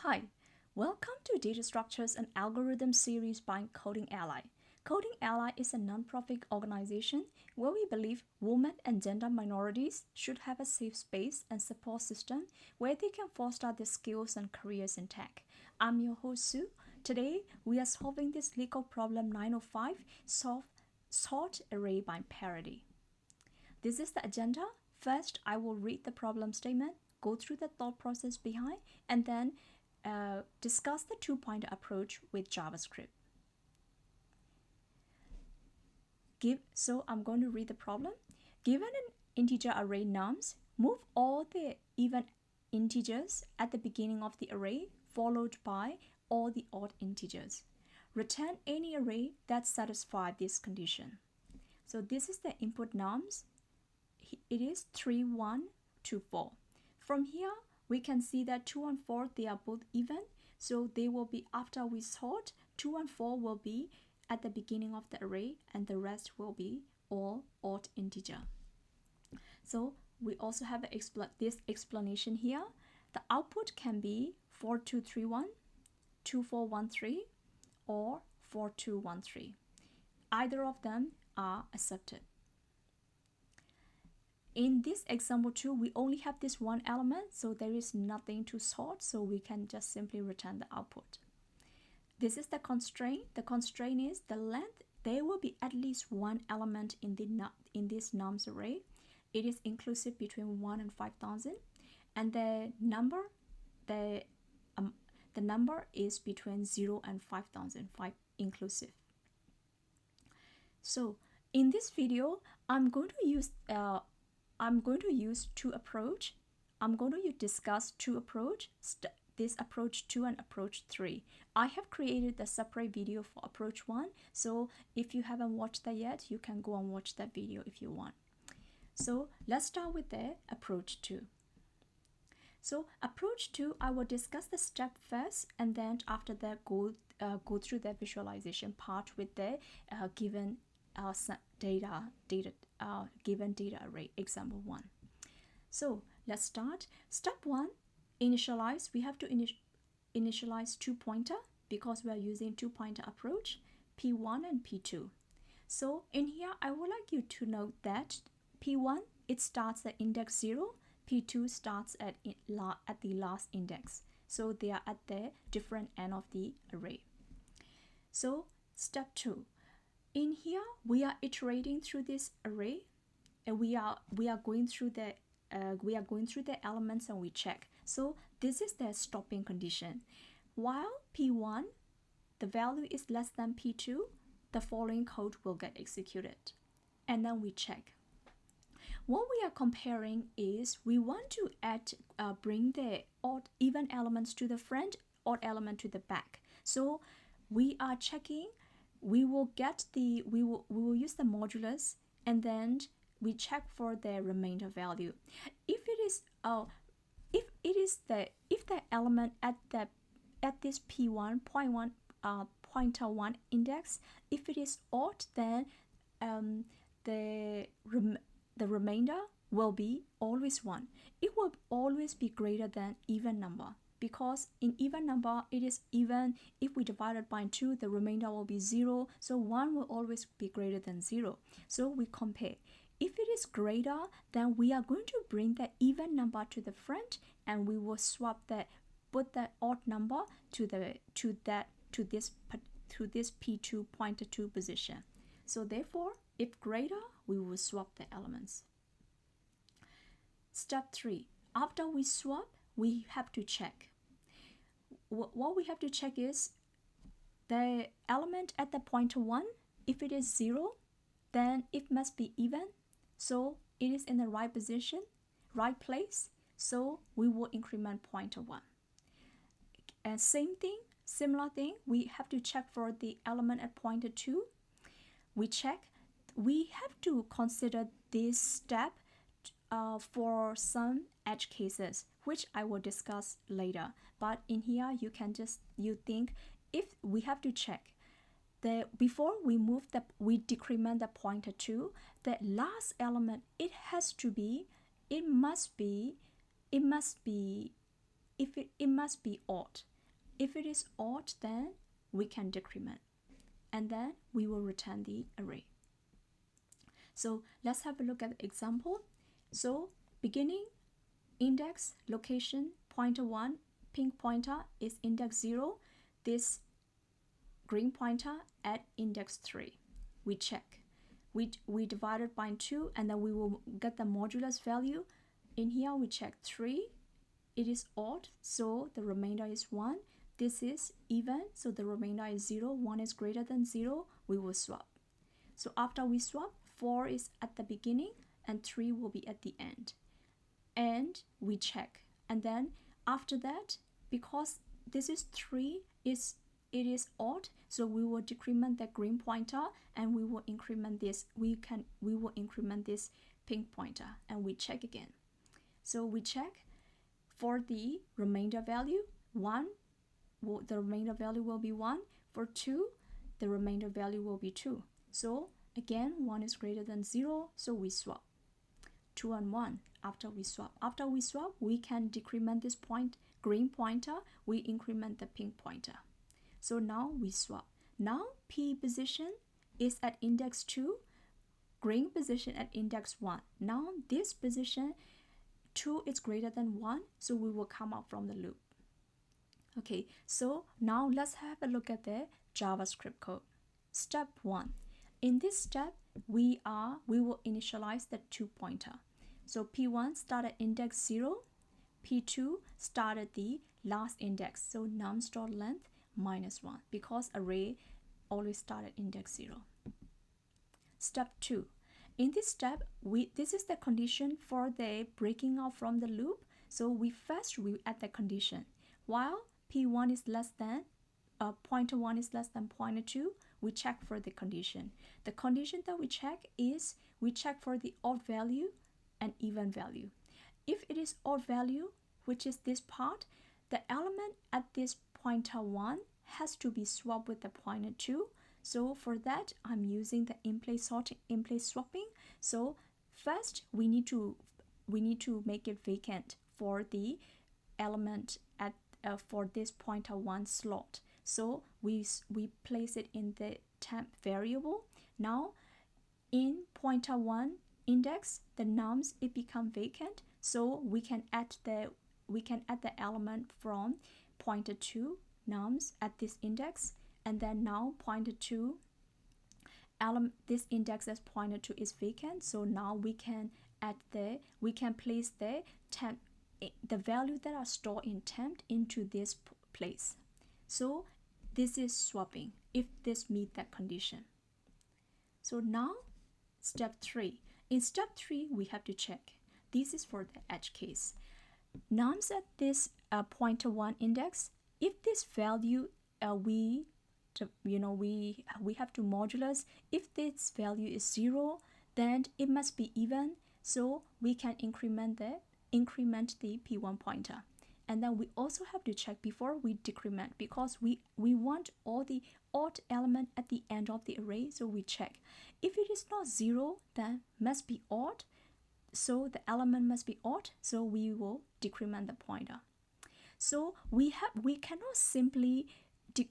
Hi, welcome to Data Structures and Algorithms series by Coding Ally. Coding Ally is a non-profit organization where we believe women and gender minorities should have a safe space and support system where they can foster their skills and careers in tech. I'm your host Sue. Today we are solving this Leetcode problem 905, sort array by parity. This is the agenda. First, I will read the problem statement, go through the thought process behind, and then discuss the two-pointer approach with JavaScript. So I'm going to read the problem. Given an integer array nums, move all the even integers at the beginning of the array, followed by all the odd integers. Return any array that satisfies this condition. So this is the input nums. It is 3, 1, 2, 4. From here, we can see that 2 and 4, they are both even. So they will be, after we sort, 2 and 4 will be at the beginning of the array, and the rest will be all odd integer. So we also have this explanation here. The output can be 4231, 2413, or 4213. Either of them are accepted. In this example 2, we only have this one element, so there is nothing to sort, so we can just simply return the output. This is the constraint. The constraint is the length. There will be at least one element in this nums array. It is inclusive between 1 and 5,000, and the number is between 0 and 5,000, 5 inclusive. So in this video, I'm going to use two approach. I'm going to discuss two approach, this approach 2 and approach 3. I have created a separate video for approach 1, so if you haven't watched that yet, you can go and watch that video if you want. So let's start with the approach 2. So approach 2, I will discuss the step first, and then after that go through the visualization part with the given data array, example 1. So let's start. Step 1, initialize. We have to initialize two pointer because we are using two-pointer approach, P1 and P2. So in here, I would like you to note that P1, it starts at index 0, P2 starts at the last index. So they are at the different end of the array. So step 2. In here, we are iterating through this array, and we are going through the elements, and we check. So this is the stopping condition. While P1, the value is less than P2, the following code will get executed, and then we check. What we are comparing is we want to bring the odd even elements to the front, odd element to the back. So we are checking. We will use the modulus, and then we check for the remainder value. If the element at this P1 pointer 1 index, if it is odd, then the remainder will be always 1. It will always be greater than even number, because in even number, it is even. If we divide it by 2, the remainder will be 0. So 1 will always be greater than 0. So we compare. If it is greater, then we are going to bring the even number to the front, and we will put the odd number to this P2 pointer 2 position. So therefore, if greater, we will swap the elements. Step 3. After we swap, we have to check. What we have to check is the element at the pointer 1. If it is 0, then it must be even. So it is in the right position, right place. So we will increment pointer 1. And similar thing, we have to check for the element at pointer 2. We check. We have to consider this step for some edge cases, which I will discuss later. But in here, you think if we have to check before we decrement the pointer 2, the last element, it must be odd. If it is odd, then we can decrement, and then we will return the array. So let's have a look at the example. So beginning index location pointer 1, pink pointer is index 0, this green pointer at index 3. We check. We divide it by 2, and then we will get the modulus value. In here we check 3. It is odd, so the remainder is 1. This is even, so the remainder is 0. 1 is greater than 0. We will swap. So after we swap, 4 is at the beginning and 3 will be at the end. And we check. And then after that, because this is 3, it is odd, so we will decrement the green pointer and we will increment this. We will increment this pink pointer, and we check again. So we check for the remainder value. 1, the remainder value will be 1. For 2, the remainder value will be 2. So again, 1 is greater than 0, so we swap. 2 and 1 after we swap. After we swap, we can decrement this green pointer, we increment the pink pointer. So now we swap. Now P position is at index 2, green position at index 1. Now this position 2 is greater than 1, so we will come out from the loop. Okay, so now let's have a look at the JavaScript code. Step 1. In this step, we will initialize the 2 pointer. So P1 start at index 0, P2 start at the last index, so nums.length -1, because array always start at index 0. Step 2. In this step, this is the condition for the breaking out from the loop. So we add the condition. While P1 is less than, pointer 1 is less than pointer 2, we check for the condition. The condition that we check is, we check for the odd value and even value. If it is odd value, which is this part, the element at this pointer 1 has to be swapped with the pointer 2. So for that, I'm using the in-place sorting, in-place swapping. So first, we need to make it vacant for the element at for this pointer 1 slot. So we place it in the temp variable. Now in pointer 1 index, the nums, it become vacant. So we can add the element from pointer 2 nums at this index, and then now pointer 2 element, this index as pointer 2 is vacant. So now we can place the temp, the value that are stored in temp into this place. So this is swapping if this meet that condition. So now step 3. In step 3, we have to check. This is for the edge case. Nums at this pointer 1 index, if this value we have to modulus. If this value is 0, then it must be even. So we can increment the P1 pointer. And then we also have to check before we decrement, because we want all the odd element at the end of the array. So we check. If it is not 0, then must be odd. So the element must be odd. So we will decrement the pointer. So we cannot simply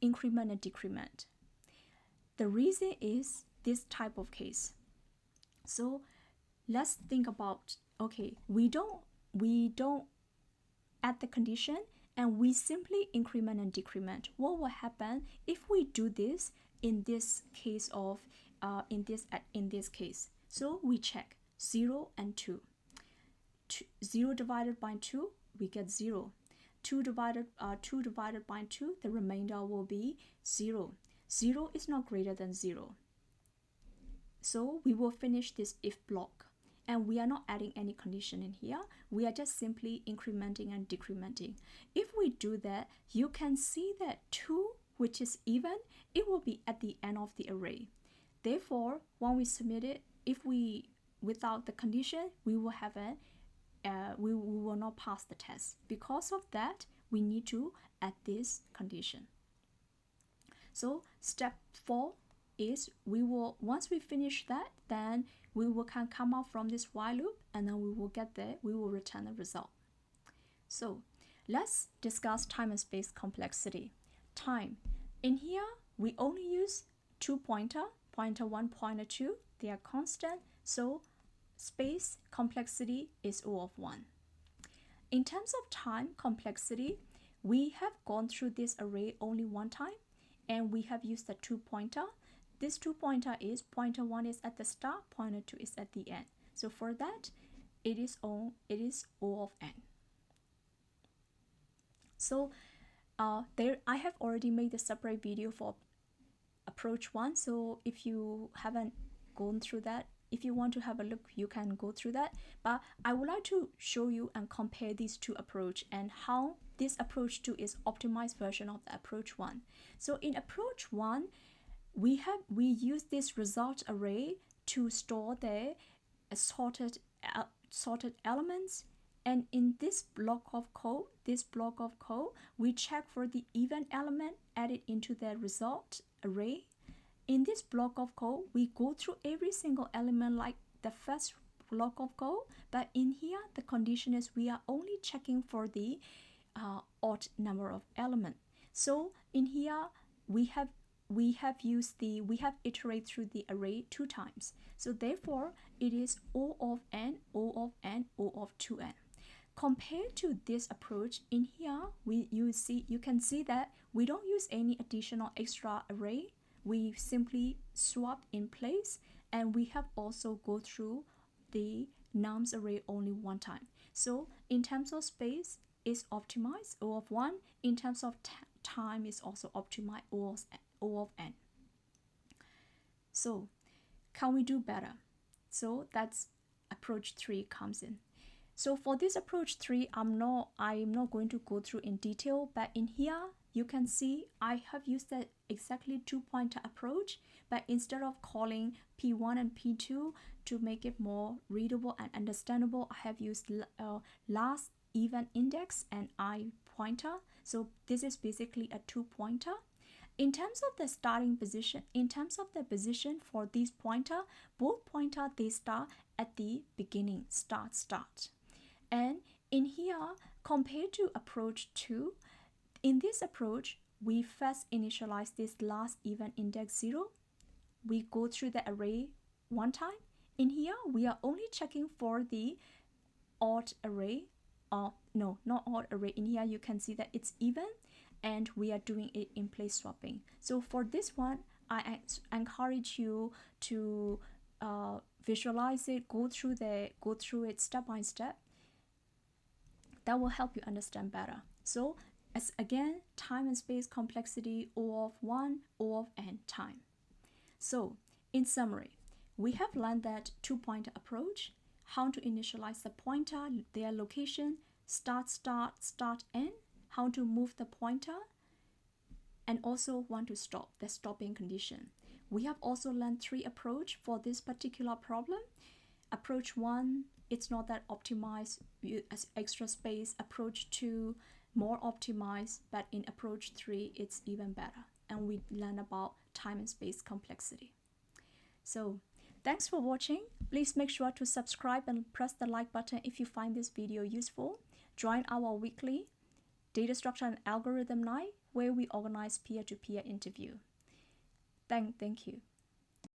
increment and decrement. The reason is this type of case. So let's think about, okay, we don't add the condition and we simply increment and decrement. What will happen if we do this in this case of in this case? So we check 0 and 2. 0 divided by 2, we get 0. 2 divided by 2, the remainder will be 0. 0 is not greater than 0. So we will finish this if block. And we are not adding any condition in here. We are just simply incrementing and decrementing. If we do that, you can see that 2, which is even, it will be at the end of the array. Therefore, when we submit it, if we without the condition, we will have we will not pass the test. Because of that, we need to add this condition. So step 4 is once we finish that, then we can come out from this while loop, and then we will return the result. So let's discuss time and space complexity. Time. In here, we only use two pointer, pointer 1, pointer 2. They are constant, so space complexity is O of 1. In terms of time complexity, we have gone through this array only one time, and we have used the two pointer. This two pointer is pointer 1 is at the start, pointer 2 is at the end. So for that, it is O of n. So there I have already made a separate video for approach 1. So if you haven't gone through that, if you want to have a look, you can go through that. But I would like to show you and compare these two approach and how this approach 2 is optimized version of the approach 1. So in approach 1, we use this result array to store the sorted elements, and in this block of code, we check for the even element added into the result array. In this block of code, we go through every single element like the first block of code, but in here the condition is we are only checking for the odd number of element. So in here we have iterated through the array 2 times. So therefore it is O of n, O of n, O of 2n. Compared to this approach, in here you can see that we don't use any additional extra array. We simply swap in place, and we have also go through the nums array only one time. So in terms of space, is optimized O of 1. In terms of time, is also optimized O of n. So can we do better? So that's approach 3 comes in. So for this approach 3, I'm not going to go through in detail, but in here you can see I have used the exactly 2-pointer approach, but instead of calling P1 and P2 to make it more readable and understandable, I have used last even index and I pointer. So this is basically a 2-pointer. In terms of the starting position, for this pointer, both pointer they start at the beginning, start. And in here, compared to approach 2, in this approach, we first initialize this last even index 0. We go through the array one time. In here, we are only checking for the odd array. No, not odd array. In here, you can see that it's even, and we are doing it in place swapping. So for this one, I encourage you to visualize it, go through it step by step. That will help you understand better. So as again, time and space complexity O of 1, O of n time. So in summary, we have learned that 2-pointer approach, how to initialize the pointer, their location, start, end, how to move the pointer, and also want to stop, the stopping condition. We have also learned 3 approach for this particular problem. Approach 1, it's not that optimized as extra space. Approach 2, more optimized, but in approach 3, it's even better. And we learn about time and space complexity. So thanks for watching. Please make sure to subscribe and press the like button if you find this video useful. Join our weekly Data Structure and Algorithm Night, where we organize peer-to-peer interview. Thank you.